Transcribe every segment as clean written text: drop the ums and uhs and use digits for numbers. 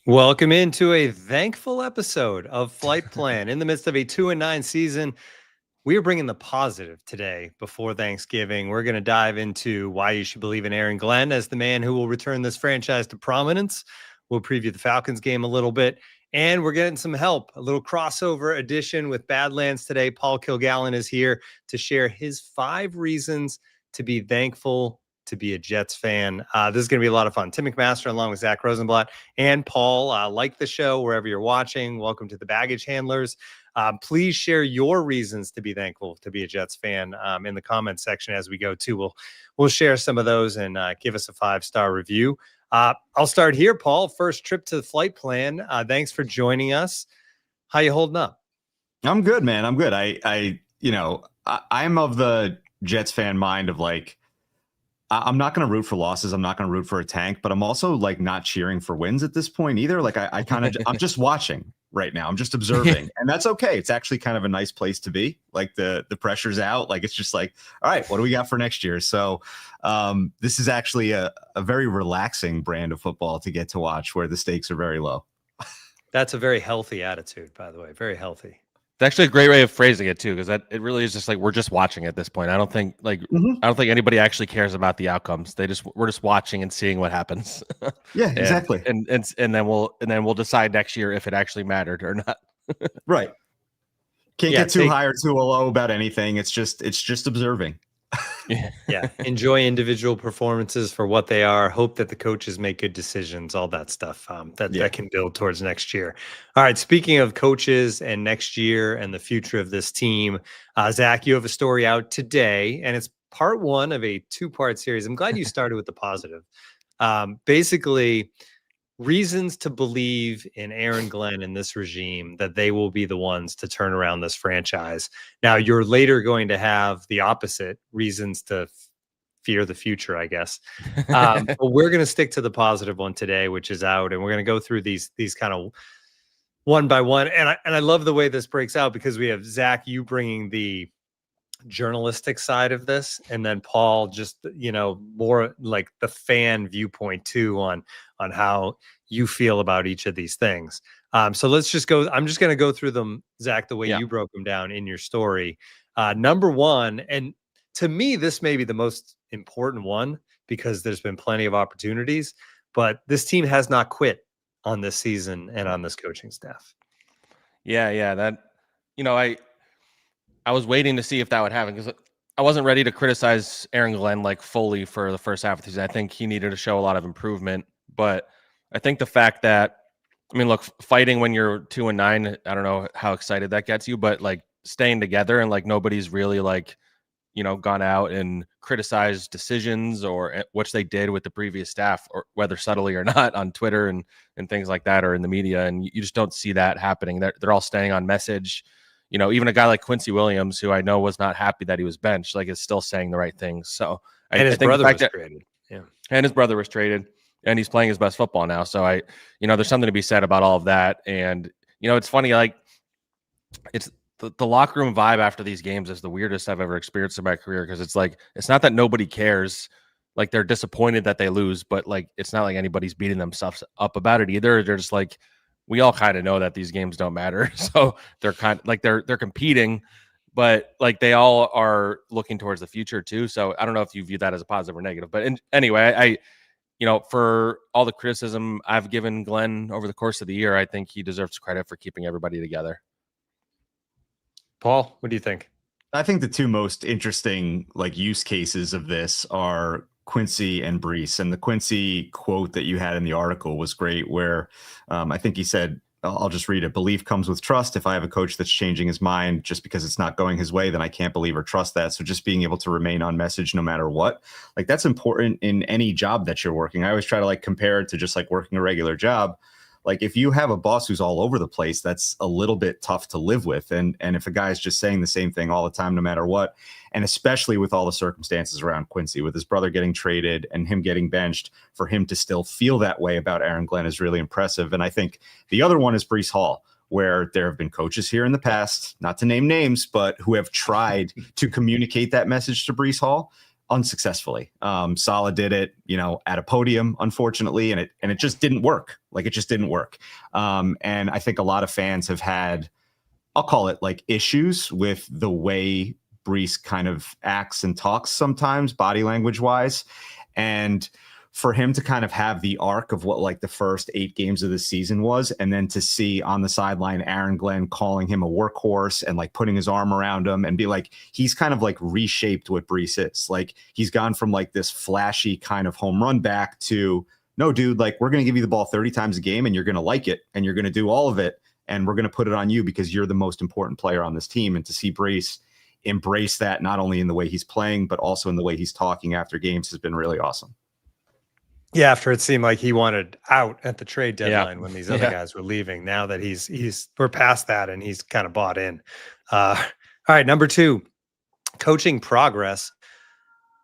Welcome into a thankful episode of Flight Plan. In the midst of a 2-9 season, we are bringing the positive today before Thanksgiving. We're going to dive into why you should believe in Aaron Glenn as the man who will return this franchise to prominence. We'll preview the Falcons game a little bit, and we're getting some help. A little crossover edition with Badlands today. Paul Kilgallen is here to share his 5 reasons to be thankful to be a Jets fan. This is going to be a lot of fun. Tim McMaster along with Zack and Paul. Like the show wherever you're watching. Welcome to the Baggage Handlers. Please share your reasons to be thankful to be a Jets fan in the comments section as we go too. We'll share some of those and give us a 5-star review. I'll start here, Paul. First trip to the Flight Plan. Thanks for joining us. How you holding up? I'm good, man. I'm good. I'm of the Jets fan mind of like, I'm not going to root for losses. I'm not going to root for a tank, but I'm also like not cheering for wins at this point either. Like I'm just watching right now. I'm just observing and that's okay. It's actually kind of a nice place to be. Like the pressure's out. Like, it's just like, all right, what do we got for next year? So this is actually a very relaxing brand of football to get to watch where the stakes are very low. That's a very healthy attitude, by the way. Very healthy. It's actually a great way of phrasing it too, because it really is just like we're just watching at this point. I don't think I don't think anybody actually cares about the outcomes. We're just watching and seeing what happens. Yeah, exactly. And then we'll decide next year if it actually mattered or not. Right. Can't get too high or too low about anything. It's just observing. Yeah. Enjoy individual performances for what they are. Hope that the coaches make good decisions, all that stuff that can build towards next year. All right. Speaking of coaches and next year and the future of this team, Zack, you have a story out today, and it's part 1 of a 2-part series. I'm glad you started with the positive. Basically, reasons to believe in Aaron Glenn and this regime that they will be the ones to turn around this franchise. Now, you're later going to have the opposite reasons to fear the future, I guess. But we're going to stick to the positive one today, which is out, and we're going to go through these kind of one by one. And I love the way this breaks out because we have Zack, you bringing the journalistic side of this, and then Paul just more like the fan viewpoint too on how you feel about each of these things. So let's just go. I'm just going to go through them, Zack, the way you broke them down in your story. Number 1, and to me this may be the most important one because there's been plenty of opportunities, but this team has not quit on this season and on this coaching staff. That I was waiting to see if that would happen because I wasn't ready to criticize Aaron Glenn like fully for the first half of the season. I think he needed to show a lot of improvement, but I think the fact that, look, fighting when you're 2-9, I don't know how excited that gets you, but like staying together and like nobody's really like, gone out and criticized decisions or which they did with the previous staff, or whether subtly or not, on Twitter and things like that, or in the media. And you just don't see that happening. They're all staying on message. Even a guy like Quincy Williams, who I know was not happy that he was benched, like is still saying the right things. So his brother was traded. Yeah. And his brother was traded, and he's playing his best football now. So there's something to be said about all of that. And, it's funny, like it's the locker room vibe after these games is the weirdest I've ever experienced in my career. Cause it's like, it's not that nobody cares. Like they're disappointed that they lose, but like, it's not like anybody's beating themselves up about it either. They're just like, we all kind of know that these games don't matter. So they're kind of like, they're competing, but like they all are looking towards the future too. So I don't know if you view that as a positive or negative, but anyway, for all the criticism I've given Glenn over the course of the year, I think he deserves credit for keeping everybody together. Paul, what do you think? I think the 2 most interesting like use cases of this are Quincy and Brees. And the Quincy quote that you had in the article was great, where I think he said, I'll just read it. Belief comes with trust. If I have a coach that's changing his mind just because it's not going his way, then I can't believe or trust that. So just being able to remain on message no matter what, like that's important in any job that you're working. I always try to like compare it to just like working a regular job. Like if you have a boss who's all over the place, that's a little bit tough to live with. And if a guy is just saying the same thing all the time, no matter what, and especially with all the circumstances around Quincy, with his brother getting traded and him getting benched, for him to still feel that way about Aaron Glenn is really impressive. And I think the other one is Brees Hall, where there have been coaches here in the past, not to name names, but who have tried to communicate that message to Brees Hall. unsuccessfully. Saleh did it, at a podium, unfortunately, and it just didn't work. Like, it just didn't work. And I think a lot of fans have had, I'll call it like, issues with the way Brees kind of acts and talks sometimes, body language wise. And for him to kind of have the arc of what like the first 8 games of the season was, and then to see on the sideline Aaron Glenn calling him a workhorse and like putting his arm around him and be like, he's kind of like reshaped what Brees is. Like, he's gone from like this flashy kind of home run back to, no, dude, like, we're going to give you the ball 30 times a game and you're going to like it and you're going to do all of it. And we're going to put it on you because you're the most important player on this team. And to see Brees embrace that, not only in the way he's playing, but also in the way he's talking after games, has been really awesome. Yeah, after it seemed like he wanted out at the trade deadline when these other guys were leaving. Now that we're past that and he's kind of bought in. All right, number 2, coaching progress.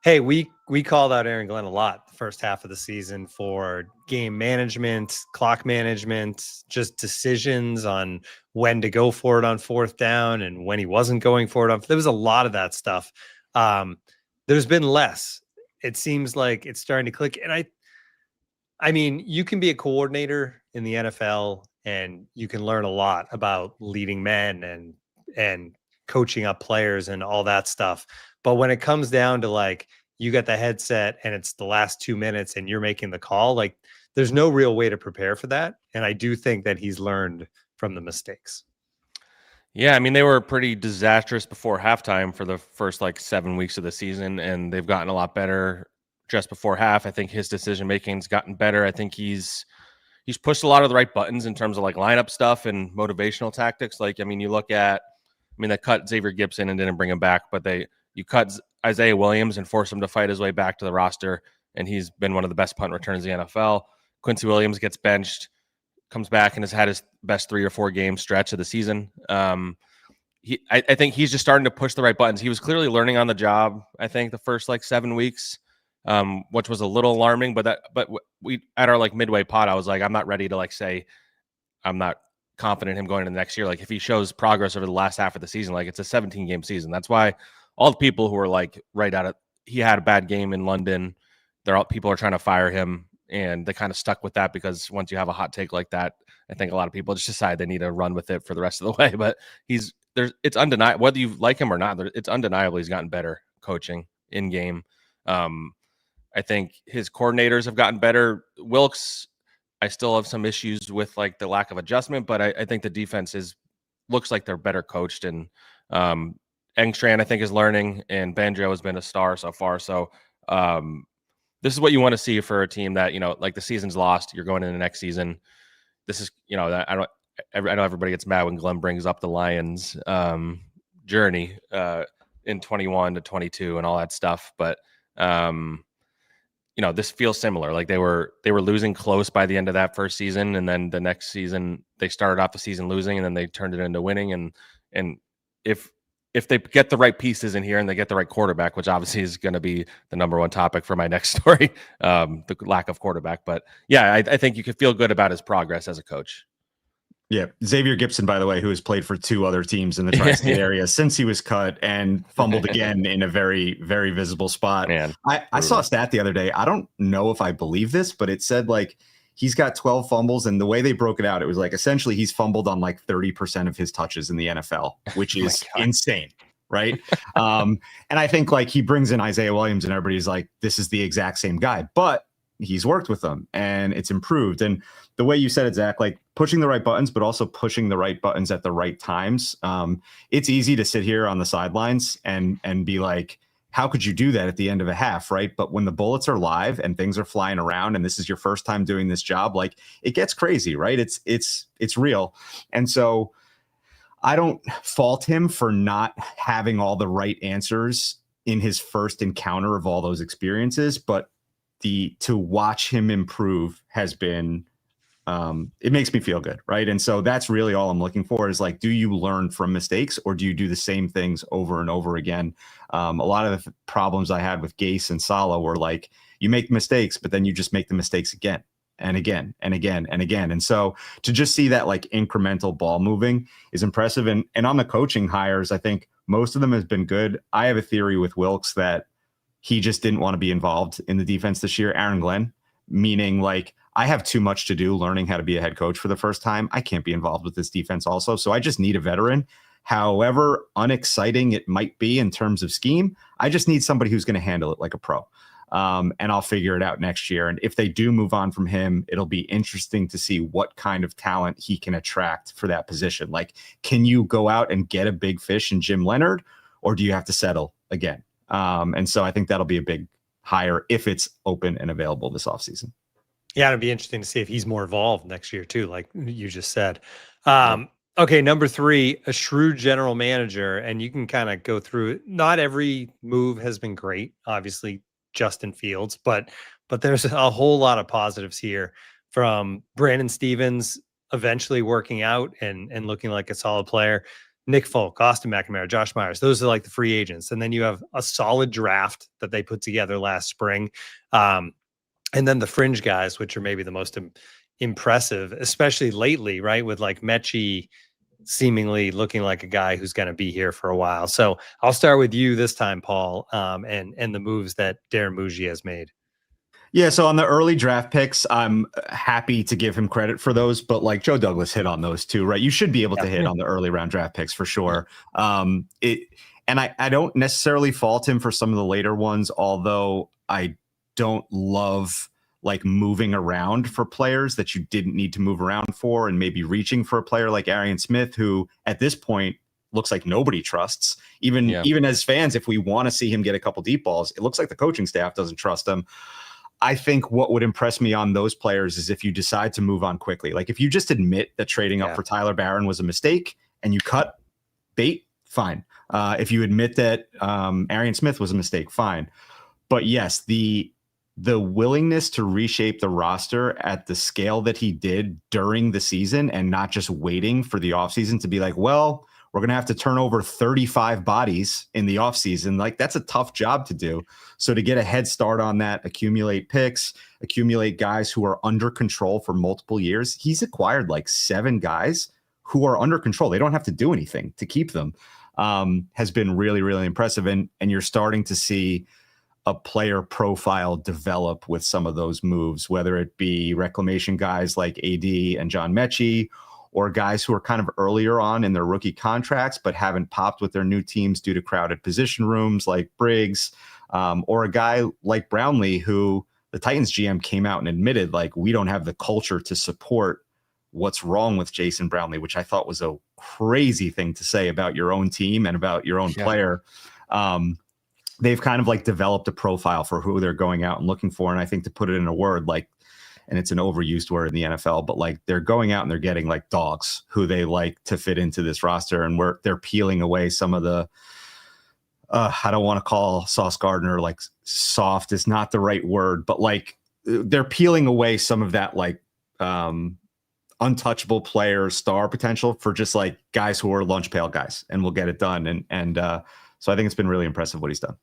Hey, we called out Aaron Glenn a lot the first half of the season for game management, clock management, just decisions on when to go for it on 4th down and when he wasn't going for it. There was a lot of that stuff. There's been less. It seems like it's starting to click. And I mean, you can be a coordinator in the NFL and you can learn a lot about leading men and coaching up players and all that stuff. But when it comes down to like, you got the headset and it's the last 2 minutes and you're making the call, like, there's no real way to prepare for that. And I do think that he's learned from the mistakes. Yeah, I mean, they were pretty disastrous before halftime for the first like 7 weeks of the season, and they've gotten a lot better just before half. I think his decision making's gotten better. I think he's pushed a lot of the right buttons in terms of like lineup stuff and motivational tactics. Like, I mean, you look at, they cut Xavier Gibson and didn't bring him back, but you cut Isaiah Williams and forced him to fight his way back to the roster, and he's been one of the best punt returners in the NFL. Quincy Williams gets benched, comes back and has had his best 3 or 4 game stretch of the season. I think he's just starting to push the right buttons. He was clearly learning on the job, I think, the first like 7 weeks. Which was a little alarming, but we at our like midway pod, I was like, I'm not ready to like say I'm not confident in him going into next year. Like, if he shows progress over the last half of the season, like, it's a 17 game season. That's why all the people who are like right out of, he had a bad game in London, people are trying to fire him, and they kind of stuck with that because once you have a hot take like that, I think a lot of people just decide they need to run with it for the rest of the way. But it's undeniable, whether you like him or not, it's undeniable he's gotten better coaching in game. I think his coordinators have gotten better. Wilkes, I still have some issues with like the lack of adjustment, but I think the defense looks like they're better coached. And Engstrand, I think, is learning, and Bandrio has been a star so far. So this is what you want to see for a team that, like, the season's lost. You're going into the next season. This is, I know everybody gets mad when Glenn brings up the Lions journey in 21 to 22 and all that stuff, but this feels similar. Like, they were losing close by the end of that first season, and then the next season they started off the season losing, and then they turned it into winning. And if they get the right pieces in here and they get the right quarterback, which obviously is going to be the number one topic for my next story, the lack of quarterback. But yeah, I think you could feel good about his progress as a coach. Yeah. Xavier Gibson, by the way, who has played for 2 other teams in the tri-state area since he was cut and fumbled again in a very, very visible spot. Man, I saw a stat the other day. I don't know if I believe this, but it said like he's got 12 fumbles, and the way they broke it out, it was like essentially he's fumbled on like 30% of his touches in the NFL, which is insane. Right. And I think like he brings in Isaiah Williams and everybody's like, this is the exact same guy, but he's worked with them and it's improved. And the way you said it, Zach, like pushing the right buttons, but also pushing the right buttons at the right times. It's easy to sit here on the sidelines and be like, how could you do that at the end of a half? Right. But when the bullets are live and things are flying around and this is your first time doing this job, like it gets crazy, right? It's real. And so I don't fault him for not having all the right answers in his first encounter of all those experiences, but to watch him improve has been, it makes me feel good. Right. And so that's really all I'm looking for is like, do you learn from mistakes or do you do the same things over and over again? A lot of the problems I had with Gase and Saleh were like, you make mistakes, but then you just make the mistakes again and again and again and again. And so to just see that like incremental ball moving is impressive. And on the coaching hires, I think most of them has been good. I have a theory with Wilkes that he just didn't want to be involved in the defense this year. Aaron Glenn, meaning like, I have too much to do learning how to be a head coach for the first time. I can't be involved with this defense also. So I just need a veteran. However unexciting it might be in terms of scheme, I just need somebody who's going to handle it like a pro. And I'll figure it out next year. And if they do move on from him, it'll be interesting to see what kind of talent he can attract for that position. Like, can you go out and get a big fish in Jim Leonard, or do you have to settle again? And so I think that'll be a big hire if it's open and available this offseason. Yeah, it'd be interesting to see if he's more involved next year too, like you just said. Okay, number 3, a shrewd general manager, and you can kind of go through it. Not every move has been great, obviously, Justin Fields, but there's a whole lot of positives here, from Brandon Stevens eventually working out and looking like a solid player. Nick Folk, Austin McNamara, Josh Myers, those are like the free agents. And then you have a solid draft that they put together last spring. And then the fringe guys, which are maybe the most impressive, especially lately, right? With like Mechie seemingly looking like a guy who's going to be here for a while. So I'll start with you this time, Paul, and the moves that Darren Muji has made. Yeah, so on the early draft picks, I'm happy to give him credit for those, but like Joe Douglas hit on those too, right? You should be able to hit on the early round draft picks for sure. And I don't necessarily fault him for some of the later ones, although I don't love like moving around for players that you didn't need to move around for, and maybe reaching for a player like Arian Smith, who at this point looks like nobody trusts. Even as fans, if we want to see him get a couple deep balls, it looks like the coaching staff doesn't trust him. I think what would impress me on those players is if you decide to move on quickly. Like if you just admit that trading up for Tyler Barron was a mistake and you cut bait, fine. If you admit that Arian Smith was a mistake, fine. But yes, the willingness to reshape the roster at the scale that he did during the season, and not just waiting for the offseason to be like, well, we're going to have to turn over 35 bodies in the offseason. Like, that's a tough job to do. So to get a head start on that, accumulate picks, accumulate guys who are under control for multiple years. He's acquired like 7 guys who are under control. They don't have to do anything to keep them. Has been really, really impressive. And you're starting to see a player profile develop with some of those moves, whether it be reclamation guys like AD and John Mechie, or guys who are kind of earlier on in their rookie contracts but haven't popped with their new teams due to crowded position rooms like Briggs, or a guy like Brownlee, who the Titans GM came out and admitted, like, we don't have the culture to support what's wrong with Jason Brownlee, which I thought was a crazy thing to say about your own team and about your own player. They've kind of like developed a profile for who they're going out and looking for. And I think, to put it in a word, like, and it's an overused word in the NFL, but like, they're going out and they're getting like dogs who they like to fit into this roster. And they're peeling away some of the, I don't want to call Sauce Gardner like soft is not the right word, but like they're peeling away some of that like untouchable player star potential for just like guys who are lunch pail guys and will get it done. And so I think it's been really impressive what he's done.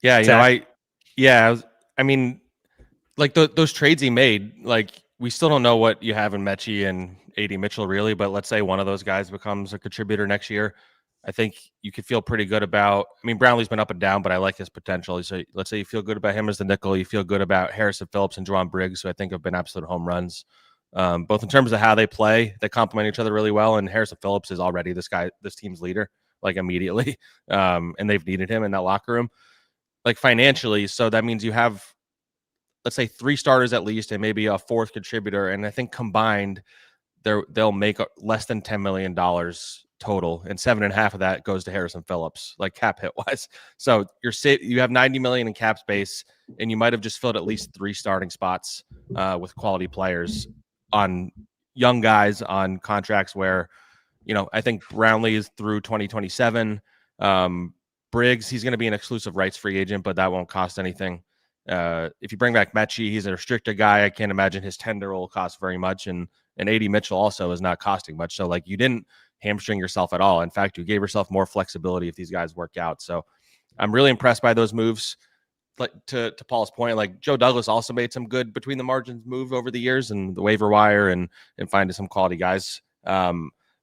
Yeah, I mean, like those trades he made, like, we still don't know what you have in Mechie and AD Mitchell really, but let's say one of those guys becomes a contributor next year. I think you could feel pretty good about, I mean, Brownlee's been up and down, but I like his potential. So let's say you feel good about him as the nickel. You feel good about Harrison Phillips and Juwan Briggs, who I think have been absolute home runs, both in terms of how they play. They complement each other really well. And Harrison Phillips is already this team's leader, like, immediately. And they've needed him in that locker room, like, financially. So that means you have, let's say, 3 starters at least, and maybe a 4th contributor. And I think combined, they'll make less than $10 million total, and 7.5 of that goes to Harrison Phillips, like, cap hit wise. So you have $90 million in cap space, and you might have just filled at least 3 starting spots with quality players, on young guys on contracts where, I think Brownlee is through 2027. Briggs, he's going to be an exclusive rights free agent, but that won't cost anything. If you bring back Mechie, he's a restricted guy. I can't imagine his tender will cost very much. And AD Mitchell also is not costing much. So, like, you didn't hamstring yourself at all. In fact, you gave yourself more flexibility if these guys work out. So I'm really impressed by those moves. Like, to Paul's point, like, Joe Douglas also made some good between the margins move over the years and the waiver wire and finding some quality guys.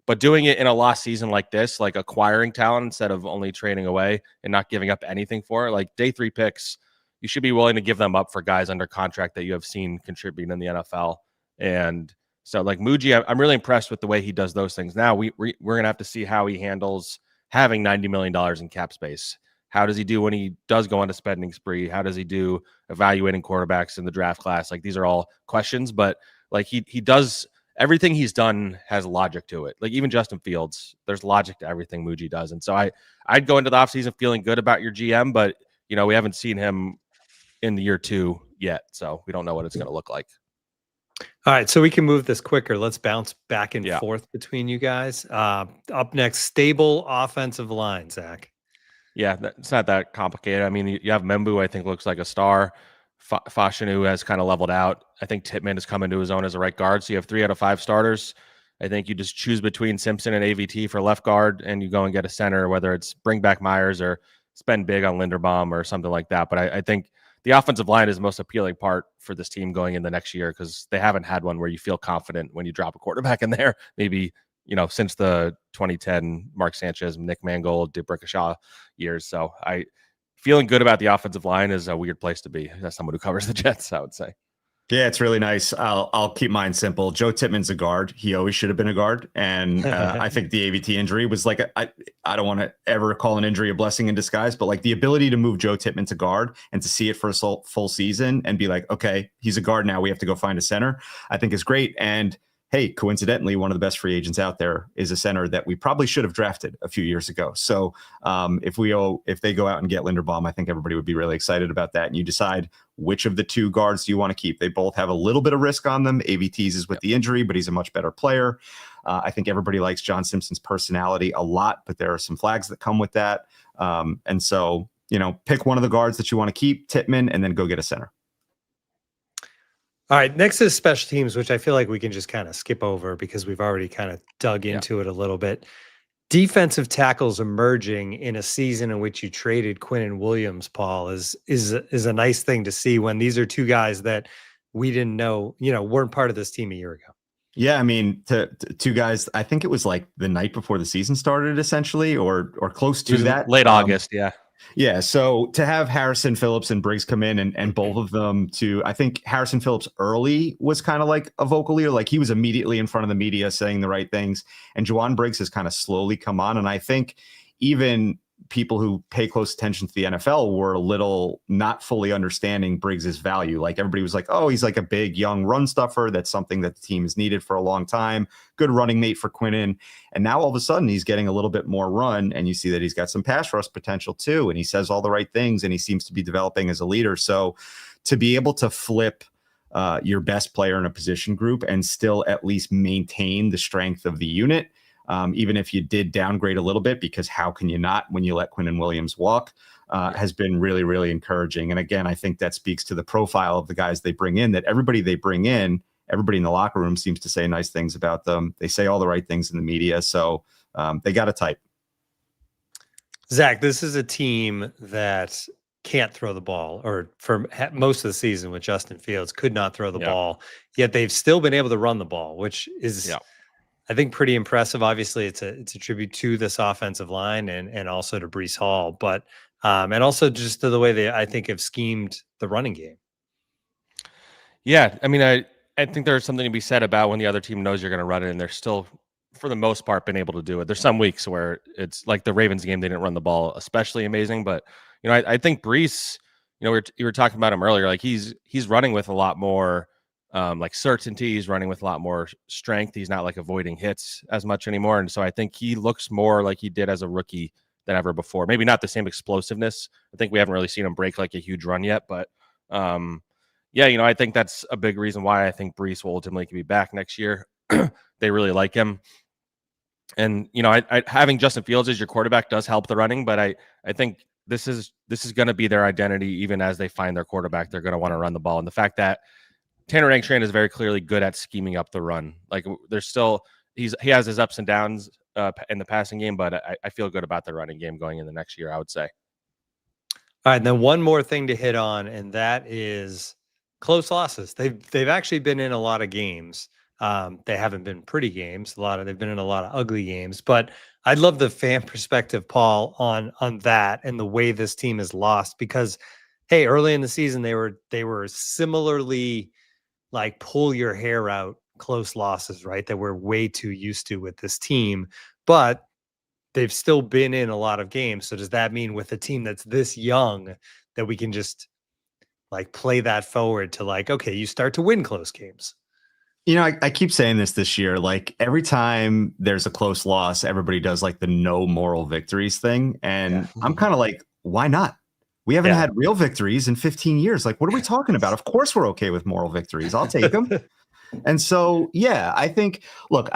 But doing it in a lost season like this, like acquiring talent instead of only trading away and not giving up anything for it, like day 3 picks, you should be willing to give them up for guys under contract that you have seen contribute in the NFL. And so, like Muji, I'm really impressed with the way he does those things. Now we're going to have to see how he handles having $90 million in cap space. How does he do when he does go on a spending spree? How does he do evaluating quarterbacks in the draft class? Like, these are all questions, but like he does everything he's done has logic to it. Like, even Justin Fields, there's logic to everything Muji does. And so I'd go into the offseason feeling good about your GM, but we haven't seen him in the year 2 yet. So we don't know what it's going to look like. All right, so we can move this quicker. Let's bounce back and forth between you guys. Up next, stable offensive line, Zach. Yeah, it's not that complicated. I mean, you have Membu, I think, looks like a star. Fashanu has kind of leveled out. I think Tittman has come into his own as a right guard. So you have 3 out of 5 starters. I think you just choose between Simpson and AVT for left guard, and you go and get a center, whether it's bring back Myers or spend big on Linderbaum or something like that. But I think the offensive line is the most appealing part for this team going in the next year, because they haven't had one where you feel confident when you drop a quarterback in there. Maybe since the 2010 Mark Sanchez, Nick Mangold, DeBrickashaw years. So feeling good about the offensive line is a weird place to be. That's someone who covers the Jets, I would say. Yeah, it's really nice. I'll keep mine simple. Joe Tittman's a guard. He always should have been a guard. And I think the AVT injury was like, I don't want to ever call an injury a blessing in disguise, but like the ability to move Joe Tittman to guard and to see it for a full season and be like, okay, he's a guard now, we have to go find a center, I think is great. And hey, coincidentally, one of the best free agents out there is a center that we probably should have drafted a few years ago. So if they go out and get Linderbaum, I think everybody would be really excited about that. And you decide which of the 2 guards do you want to keep. They both have a little bit of risk on them. AVT's is with the injury, but he's a much better player. I think everybody likes John Simpson's personality a lot, but there are some flags that come with that. And so, pick one of the guards that you want to keep, Tittman, and then go get a center. All right, next is special teams, which I feel like we can just kind of skip over because we've already kind of dug into it a little bit. Defensive tackles emerging in a season in which you traded Quinnen Williams, Paul, is a nice thing to see when these are 2 guys that we didn't know, weren't part of this team a year ago. Yeah, I mean, to 2 guys, I think it was like the night before the season started, essentially, or close to that. Late August, yeah. Yeah, so to have Harrison Phillips and Briggs come in and both of them I think Harrison Phillips early was kind of like a vocal leader, like he was immediately in front of the media saying the right things, and Juwan Briggs has kind of slowly come on, and I think even people who pay close attention to the NFL were a little not fully understanding Briggs's value. Like everybody was like, oh, he's like a big young run stuffer. That's something that the team has needed for a long time. Good running mate for Quinnen. And now all of a sudden he's getting a little bit more run, and you see that he's got some pass rush potential too. And he says all the right things, and he seems to be developing as a leader. So to be able to flip your best player in a position group and still at least maintain the strength of the unit, even if you did downgrade a little bit, because how can you not when you let Quinnen Williams walk, has been really, really encouraging. And again, I think that speaks to the profile of the guys they bring in, that everybody they bring in, everybody in the locker room seems to say nice things about them. They say all the right things in the media. So they got a type. Zach, this is a team that can't throw the ball, or for most of the season with Justin Fields could not throw the ball, yet they've still been able to run the ball, which is I think pretty impressive. Obviously it's a tribute to this offensive line and also to Breece Hall, but and also just to the way they, I think, have schemed the running game. Yeah. I mean, I think there's something to be said about when the other team knows you're going to run it, and they're still, for the most part, been able to do it. There's some weeks where it's like the Ravens game, they didn't run the ball especially amazing, but I think Breece, you were talking about him earlier, like he's running with a lot more like certainty. He's running with a lot more strength. He's not like avoiding hits as much anymore. And so I think he looks more like he did as a rookie than ever before. Maybe not the same explosiveness. I think we haven't really seen him break like a huge run yet, but I think that's a big reason why I think Breece will ultimately be back next year. They really like him. And, having Justin Fields as your quarterback does help the running, but I think this is going to be their identity. Even as they find their quarterback, they're going to want to run the ball. And the fact that Tanner Engstrand is very clearly good at scheming up the run. Like there's still, he has his ups and downs in the passing game, but I feel good about the running game going in the next year, I would say. All right. And then one more thing to hit on, and that is close losses. They've actually been in a lot of games. They haven't been pretty games. They've been in a lot of ugly games, but I'd love the fan perspective, Paul, on that and the way this team is lost, because hey, early in the season they were similarly like pull your hair out close losses, right? That we're way too used to with this team, but they've still been in a lot of games. So does that mean with a team that's this young that we can just like play that forward to like, okay, you start to win close games? I keep saying this year, like every time there's a close loss, everybody does like the no moral victories thing. And I'm kind of like, why not? We haven't had real victories in 15 years. Like, what are we talking about? Of course we're okay with moral victories. I'll take them. And so, yeah, I think, look,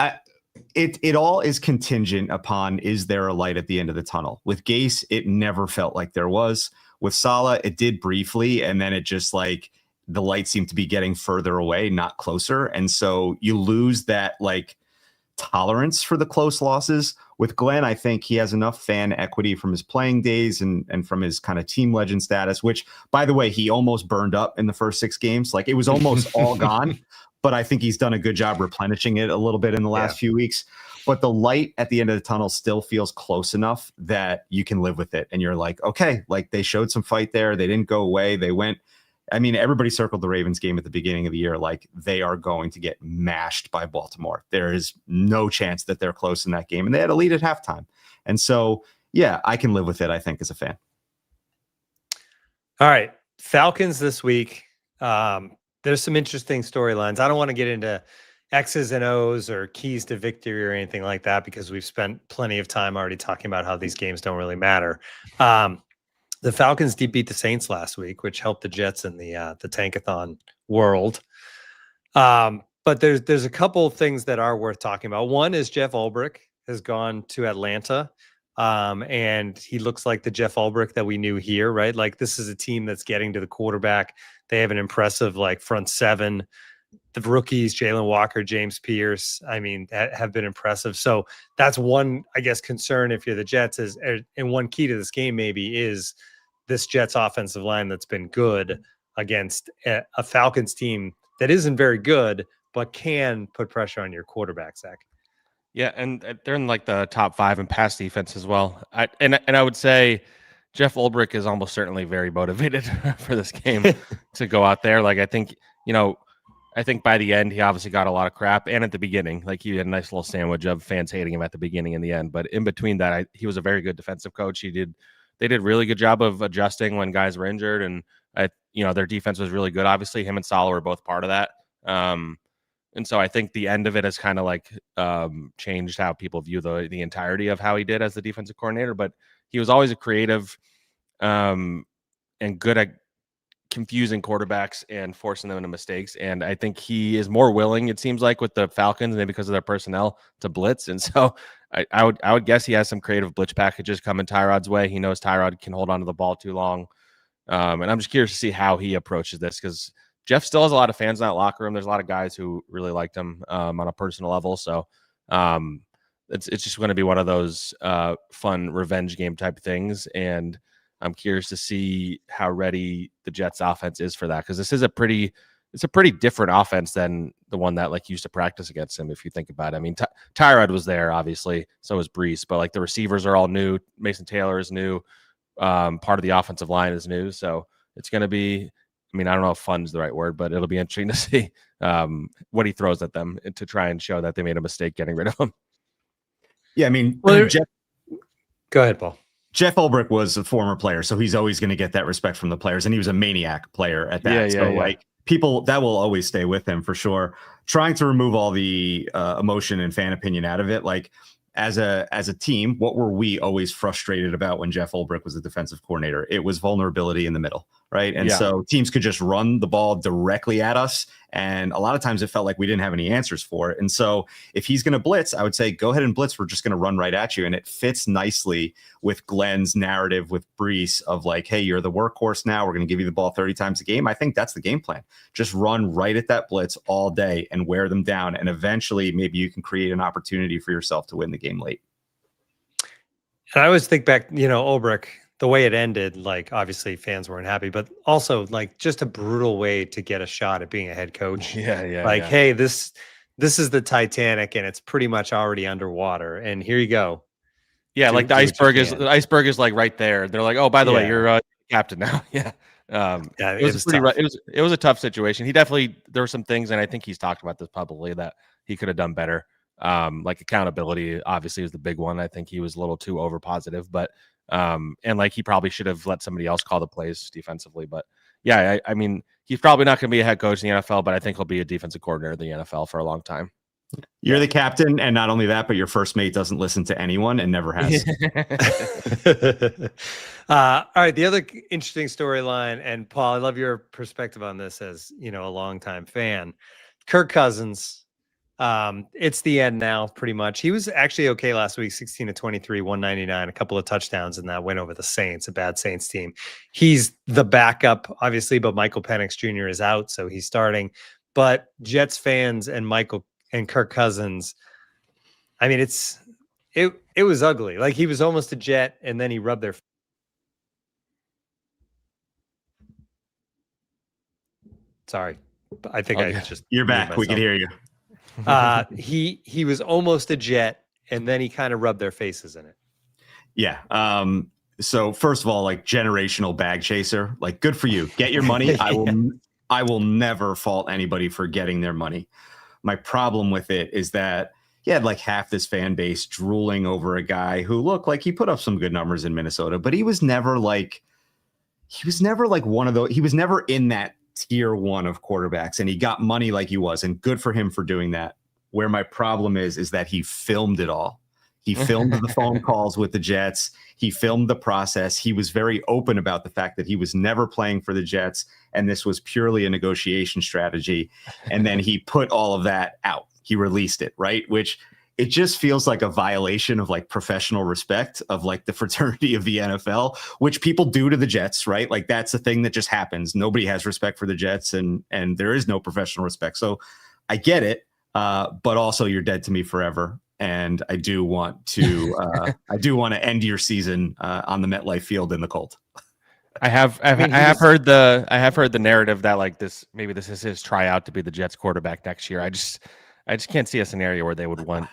it all is contingent upon, is there a light at the end of the tunnel? With Gase, it never felt like there was. With Saleh, it did briefly, and then it just like the light seemed to be getting further away, not closer. And so you lose that like tolerance for the close losses. With Glenn, I think he has enough fan equity from his playing days and from his kind of team legend status, which, by the way, he almost burned up in the first 6 games. Like it was almost all gone, but I think he's done a good job replenishing it a little bit in the last few weeks. But the light at the end of the tunnel still feels close enough that you can live with it. And you're like, okay, like they showed some fight there. They didn't go away. They went. I mean, everybody circled the Ravens game at the beginning of the year like they are going to get mashed by Baltimore. There is no chance that they're close in that game. And they had a lead at halftime. And so, yeah, I can live with it, I think, as a fan. All right. Falcons this week. There's some interesting storylines. I don't want to get into X's and O's or keys to victory or anything like that, because we've spent plenty of time already talking about how these games don't really matter. The Falcons beat the Saints last week, which helped the Jets in the tankathon world. But there's a couple of things that are worth talking about. One is Jeff Ulbrich has gone to Atlanta, and he looks like the Jeff Ulbrich that we knew here, right? Like this is a team that's getting to the quarterback. They have an impressive like front seven. The rookies, Jalen Walker, James Pierce, I mean, have been impressive. So that's one, I guess, concern if you're the Jets is, and one key to this game maybe is this Jets offensive line that's been good against a Falcons team that isn't very good, but can put pressure on your quarterback, Zack. Yeah, and they're in like the top 5 in pass defense as well. And I would say Jeff Ulbrich is almost certainly very motivated for this game to go out there. Like I think by the end, he obviously got a lot of crap. And at the beginning, like he had a nice little sandwich of fans hating him at the beginning and the end. But in between that, he was a very good defensive coach. They did a really good job of adjusting when guys were injured. And, their defense was really good. Obviously, him and Saleh were both part of that. And so I think the end of it has kind of like changed how people view the entirety of how he did as the defensive coordinator. But he was always a creative and good at confusing quarterbacks and forcing them into mistakes. And I think he is more willing, it seems like, with the Falcons, maybe because of their personnel, to blitz. And so I would guess he has some creative blitz packages coming Tyrod's way. He knows Tyrod can hold onto the ball too long. And I'm just curious to see how he approaches this, because Jeff still has a lot of fans in that locker room. There's a lot of guys who really liked him on a personal level. So it's just going to be one of those fun revenge game type things. And I'm curious to see how ready the Jets offense is for that, because this is a pretty different offense than the one that like used to practice against him. If you think about it, I mean, Tyrod was there, obviously, so was Brees, but like the receivers are all new. Mason Taylor is new. Part of the offensive line is new. So it's going to be, I mean, I don't know if fun is the right word, but it'll be interesting to see what he throws at them to try and show that they made a mistake getting rid of him. Yeah, I mean, go ahead, Paul. Jeff Ulbrich was a former player, so he's always going to get that respect from the players, and he was a maniac player at that. Like people, that will always stay with him for sure. Trying to remove all the emotion and fan opinion out of it, like as a team, what were we always frustrated about when Jeff Ulbrich was the defensive coordinator? It was vulnerability in the middle, right? And so teams could just run the ball directly at us. And a lot of times it felt like we didn't have any answers for it. And so if he's going to blitz, I would say, go ahead and blitz. We're just going to run right at you. And it fits nicely with Glenn's narrative with Brees of like, hey, you're the workhorse now. We're going to give you the ball 30 times a game. I think that's the game plan. Just run right at that blitz all day and wear them down. And eventually maybe you can create an opportunity for yourself to win the game late. And I always think back, Ulbrich, the way it ended, like obviously fans weren't happy, but also like just a brutal way to get a shot at being a head coach. Yeah. Hey, this this is the Titanic and it's pretty much already underwater. And here you go. Yeah, like the iceberg is like right there. They're like, oh, by the way, you're captain now. Yeah. It was a tough situation. There were some things, and I think he's talked about this publicly, that he could have done better. Like accountability obviously was the big one. I think he was a little too over positive, but and like he probably should have let somebody else call the plays defensively. But yeah, I mean, he's probably not going to be a head coach in the NFL, but I think he'll be a defensive coordinator in the NFL for a long time. You're the captain, and not only that, but your first mate doesn't listen to anyone and never has. All right, the other interesting storyline, and Paul, I love your perspective on this as, a longtime fan. Kirk Cousins, it's the end now, pretty much. He was actually okay last week, 16 to 23, 199, a couple of touchdowns in that win over the Saints, a bad Saints team. He's the backup, obviously, but Michael Penix Jr. is out, so he's starting. But Jets fans and Kirk Cousins, I mean, it was ugly. Like, he was almost a Jet, and then he rubbed their. Sorry, I think You're back. We can hear you. He was almost a Jet, and then he kind of rubbed their faces in it. Yeah. So first of all, like, generational bag chaser, like, good for you. Get your money. I will never fault anybody for getting their money. My problem with it is that he had like half this fan base drooling over a guy who looked like he put up some good numbers in Minnesota, but he was never like one of those. He was never in that tier one of quarterbacks, and he got money like he was, and good for him for doing that. Where my problem is that he filmed it all. He filmed the phone calls with the Jets. He filmed the process. He was very open about the fact that he was never playing for the Jets, and this was purely a negotiation strategy. And then he put all of that out. He released it, right? Which it just feels like a violation of like professional respect of like the fraternity of the NFL, which people do to the Jets, right? Like, that's the thing that just happens. Nobody has respect for the Jets, and there is no professional respect. So I get it, but also you're dead to me forever. And I do want to end your season on the MetLife field in the cold. I have heard the narrative that like this is his tryout to be the Jets quarterback next year. I just can't see a scenario where they would want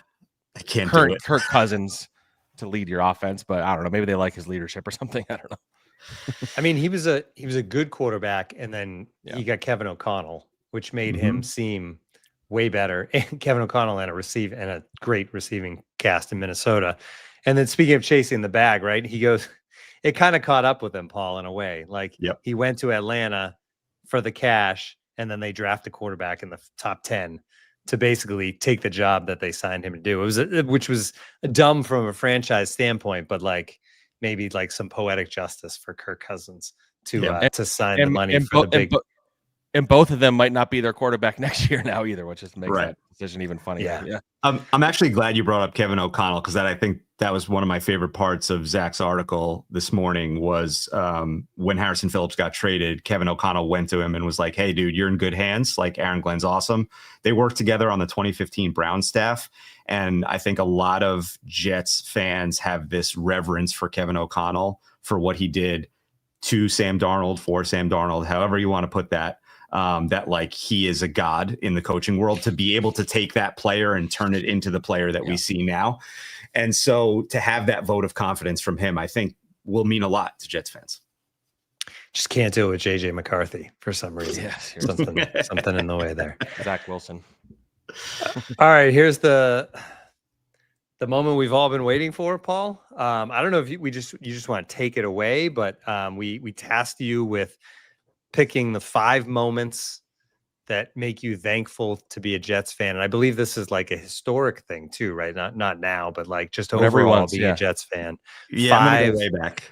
Kirk Cousins to lead your offense, but I don't know. Maybe they like his leadership or something. I don't know. I mean, he was a good quarterback, and then he got Kevin O'Connell, which made him seem way better. And Kevin O'Connell and a great receiving cast in Minnesota. And then speaking of chasing the bag, right? He goes, it kind of caught up with him, Paul, in a way. Like, he went to Atlanta for the cash, and then they draft a quarterback in the top 10 to basically take the job that they signed him to do. Which was dumb from a franchise standpoint, but like maybe like some poetic justice for Kirk Cousins to sign the money for the big. And both of them might not be their quarterback next year now either, which just makes that decision even funnier. Yeah. I'm actually glad you brought up Kevin O'Connell, because I think that was one of my favorite parts of Zack's article this morning was when Harrison Phillips got traded, Kevin O'Connell went to him and was like, hey, dude, you're in good hands. Like, Aaron Glenn's awesome. They worked together on the 2015 Browns staff. And I think a lot of Jets fans have this reverence for Kevin O'Connell for what he did to Sam Darnold, for Sam Darnold, however you want to put that. That like he is a god in the coaching world to be able to take that player and turn it into the player that we see now. And so to have that vote of confidence from him, I think will mean a lot to Jets fans. Just can't do it with JJ McCarthy for some reason. Yes, something in the way there. Zach Wilson. All right, here's the moment we've all been waiting for, Paul. I don't know if you just want to take it away, but we tasked you with picking the 5 moments that make you thankful to be a Jets fan. And I believe this is like a historic thing too, right? Not now, but like just overall being a Jets fan. Yeah, 5, I'm gonna go way back.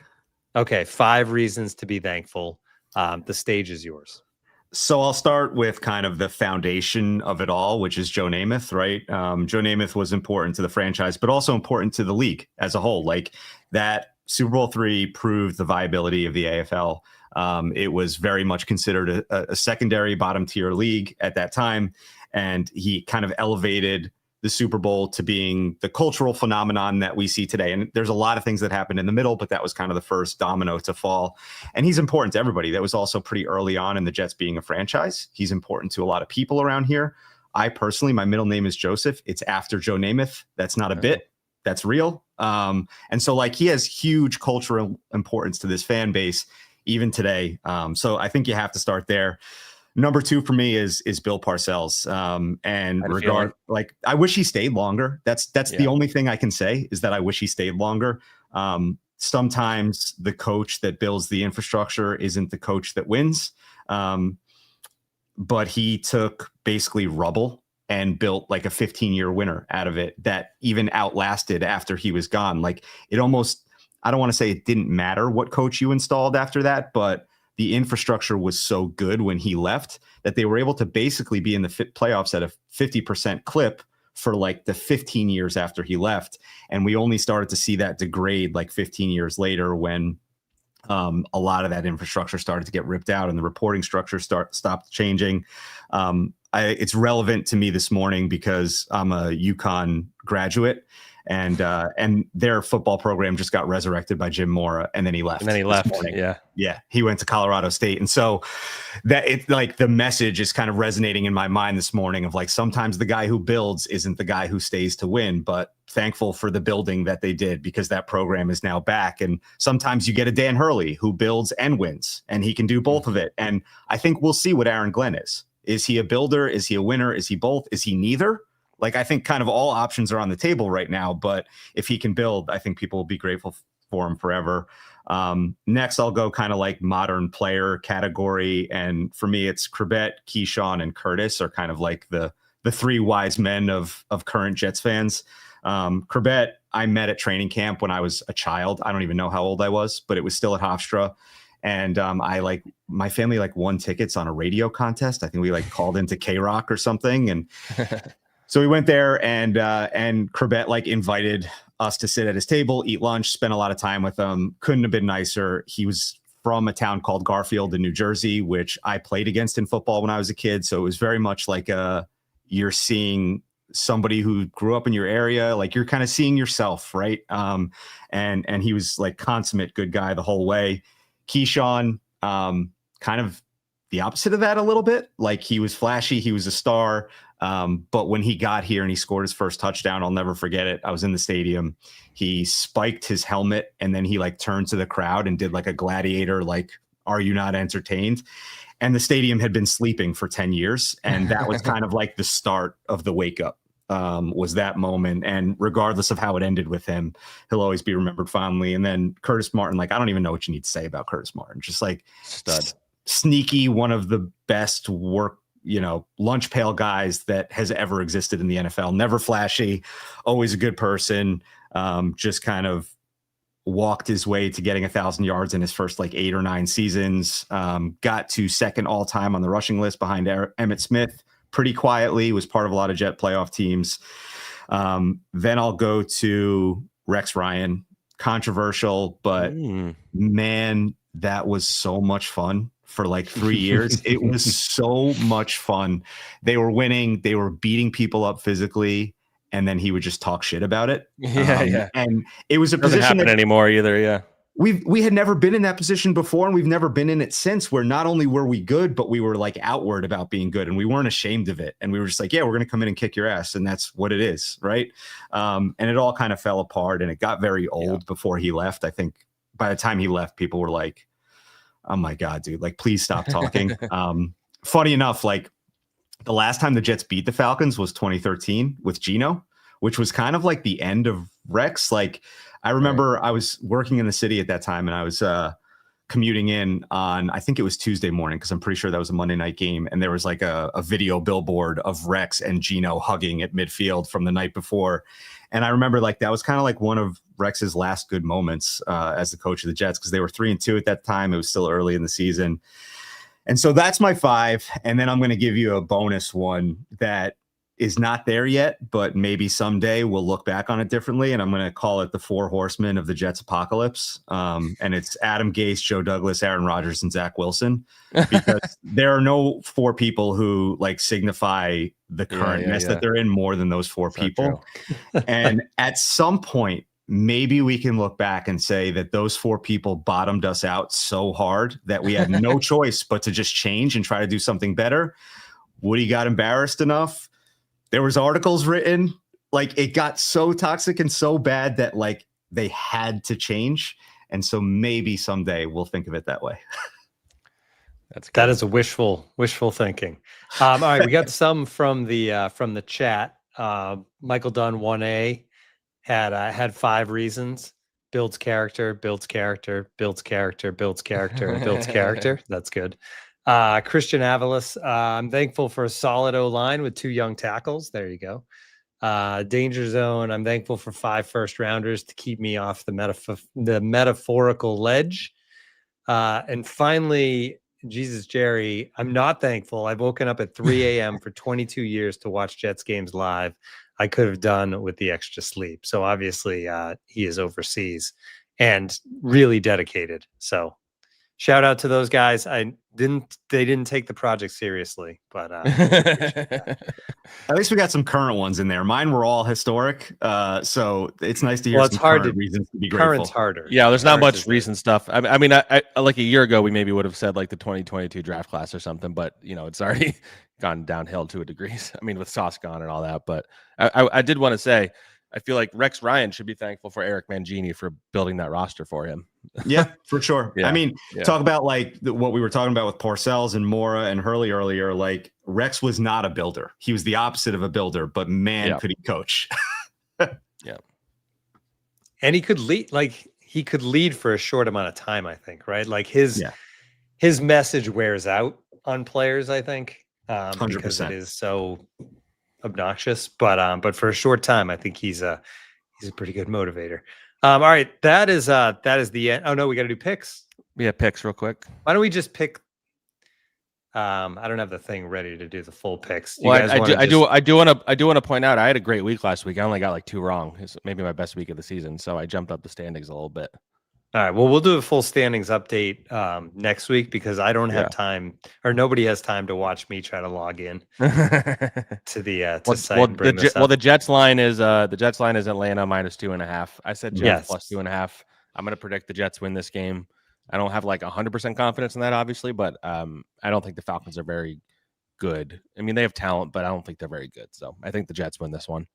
Okay, 5 reasons to be thankful. The stage is yours. So I'll start with kind of the foundation of it all, which is Joe Namath, right? Joe Namath was important to the franchise, but also important to the league as a whole. Like, that Super Bowl III proved the viability of the AFL. It was very much considered a secondary bottom tier league at that time. And he kind of elevated the Super Bowl to being the cultural phenomenon that we see today. And there's a lot of things that happened in the middle, but that was kind of the first domino to fall. And he's important to everybody. That was also pretty early on in the Jets being a franchise. He's important to a lot of people around here. I personally, my middle name is Joseph. It's after Joe Namath. That's not a bit. That's real. And so like he has huge cultural importance to this fan base even today. So I think you have to start there. Number 2 for me is Bill Parcells. And I wish he stayed longer. That's the only thing I can say is that I wish he stayed longer. Sometimes the coach that builds the infrastructure isn't the coach that wins. But he took basically rubble and built like a 15-year winner out of it that even outlasted after he was gone. Like it almost, I don't want to say it didn't matter what coach you installed after that, but the infrastructure was so good when he left that they were able to basically be in the playoffs at a 50% clip for like the 15 years after he left. And we only started to see that degrade like 15 years later when a lot of that infrastructure started to get ripped out and the reporting structure stopped changing. It's relevant to me this morning because I'm a UConn graduate, and their football program just got resurrected by Jim Mora, and then he left. Yeah, he went to Colorado State, and so that it's like the message is kind of resonating in my mind this morning of like sometimes the guy who builds isn't the guy who stays to win, but thankful for the building that they did because that program is now back. And sometimes you get a Dan Hurley who builds and wins, and he can do both of it. And I think we'll see what Aaron Glenn is. Is he a builder? Is he a winner? Is he both? Is he neither? Like, I think kind of all options are on the table right now, but if he can build, I think people will be grateful for him forever. Next, I'll go kind of like modern player category. And for me, it's Corbett, Keyshawn, and Curtis are kind of like the 3 wise men of current Jets fans. Corbett, I met at training camp when I was a child. I don't even know how old I was, but it was still at Hofstra. And my family won tickets on a radio contest. I think we called into K-Rock or something. And so we went there and Corbett invited us to sit at his table, eat lunch, spend a lot of time with him. Couldn't have been nicer. He was from a town called Garfield in New Jersey, which I played against in football when I was a kid. So it was very much like you're seeing somebody who grew up in your area, like you're kind of seeing yourself, right? And he was consummate good guy the whole way. Keyshawn, kind of the opposite of that a little bit. Like he was flashy, he was a star. But when he got here and he scored his first touchdown, I'll never forget it. I was in the stadium. He spiked his helmet and then he turned to the crowd and did a gladiator, are you not entertained? And the stadium had been sleeping for 10 years. And that was kind of the start of the wake up, was that moment. And regardless of how it ended with him, he'll always be remembered fondly. And then Curtis Martin, I don't even know what you need to say about Curtis Martin. Just stud, sneaky, one of the best lunch pail guys that has ever existed in the NFL. Never flashy, always a good person. Just kind of walked his way to getting 1,000 yards in his first 8 or 9 seasons. Got to second all time on the rushing list behind Emmitt Smith pretty quietly, was part of a lot of Jet playoff teams. Then I'll go to Rex Ryan. Controversial, but man, that was so much fun. For 3 years. It was so much fun. They were winning. They were beating people up physically. And then he would just talk shit about it. Yeah. And it was a Doesn't position happen anymore either. Yeah. We had never been in that position before. And we've never been in it since, where not only were we good, but we were outward about being good. And we weren't ashamed of it. And we were just yeah, we're going to come in and kick your ass. And that's what it is. Right. And it all kind of fell apart and it got very old before he left. I think by the time he left, people were oh my God, dude, please stop talking. Funny enough, the last time the Jets beat the Falcons was 2013 with Geno, which was kind of the end of Rex. I remember I was working in the city at that time and I was commuting in on, I think it was Tuesday morning, because I'm pretty sure that was a Monday night game. And there was a video billboard of Rex and Geno hugging at midfield from the night before. And I remember that was kind of one of Rex's last good moments as the coach of the Jets, because they were 3-2 at that time. It was still early in the season. And so that's my 5. And then I'm going to give you a bonus one that is not there yet, but maybe someday we'll look back on it differently. And I'm going to call it the 4 horsemen of the Jets apocalypse. And it's Adam Gase, Joe Douglas, Aaron Rodgers, and Zach Wilson, because there are no 4 people who signify the current mess that they're in more than those 4 people. And at some point, maybe we can look back and say that those 4 people bottomed us out so hard that we had no choice but to just change and try to do something better. Woody got embarrassed enough There was articles written, like it got so toxic and so bad that like they had to change. And so maybe someday we'll think of it that way. That is a wishful thinking. All right, we got some from the chat. Michael Dunn 1A had 5 reasons: builds character, builds character, builds character, builds character, and builds character. That's good. Christian Avalos, I'm thankful for a solid O-line with 2 young tackles. There you go. Danger Zone, I'm thankful for 5 first-rounders to keep me off the metaphorical ledge. And finally, Jesus Jerry, I'm not thankful. I've woken up at 3 a.m. for 22 years to watch Jets games live. I could have done with the extra sleep. So obviously he is overseas and really dedicated. So shout out to those guys. They didn't take the project seriously, but at least we got some current ones in there. Mine were all historic. So it's nice to hear it's some hard current to reasons to be grateful. Current's harder. Yeah, there's not much recent stuff. I mean, I like a year ago, we maybe would have said like the 2022 draft class or something, but it's already gone downhill to a degree. I mean, with Sauce gone and all that. But I did want to say, I feel like Rex Ryan should be thankful for Eric Mangini for building that roster for him. Yeah, for sure. Yeah. I mean, talk about like what we were talking about with Parcells and Mora and Hurley earlier. Like Rex was not a builder. He was the opposite of a builder, but man, could he coach. Yeah. And he could lead for a short amount of time, I think, right? Like his message wears out on players, I think. 100%. Because it is so obnoxious, but for a short time, I think he's a pretty good motivator. All right, that is the end. Oh no, we got to do picks. Yeah, picks real quick. Why don't we just pick? I don't have the thing ready to do the full picks. Well, I do want to point out I had a great week last week. I only got like 2 wrong. It's maybe my best week of the season, so I jumped up the standings a little bit. All right. Well, we'll do a full standings update next week because I don't have time, or nobody has time to watch me try to log in to the site. The Jets line is Atlanta -2.5. I said Jets +2.5. I'm going to predict the Jets win this game. I don't have like 100% confidence in that, obviously, but I don't think the Falcons are very good. I mean, they have talent, but I don't think they're very good. So I think the Jets win this one.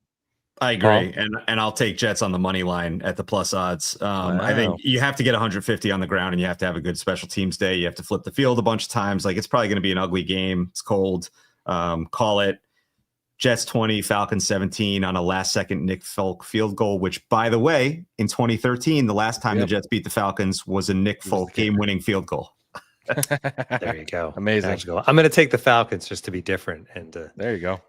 I agree, and I'll take Jets on the money line at the plus odds. Wow. I think you have to get 150 on the ground, and you have to have a good special teams day. You have to flip the field a bunch of times. Like it's probably going to be an ugly game. It's cold. Call it Jets 20, Falcons 17 on a last-second Nick Folk field goal. Which, by the way, in 2013, the last time the Jets beat the Falcons was a Nick Folk game-winning field goal. There you go. Amazing. I'm going to take the Falcons just to be different, and there you go.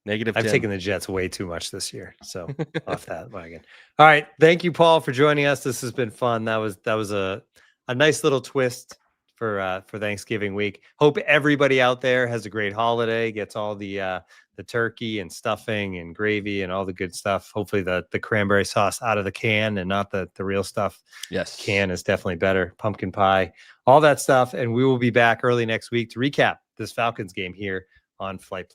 -10. I've taken the Jets way too much this year, so off that wagon. All right, thank you, Paul, for joining us. This has been fun. That was a nice little twist for Thanksgiving week. Hope everybody out there has a great holiday. Gets all the turkey and stuffing and gravy and all the good stuff. Hopefully the cranberry sauce out of the can and not the real stuff. Yes, can is definitely better. Pumpkin pie, all that stuff, and we will be back early next week to recap this Falcons game here on Flight.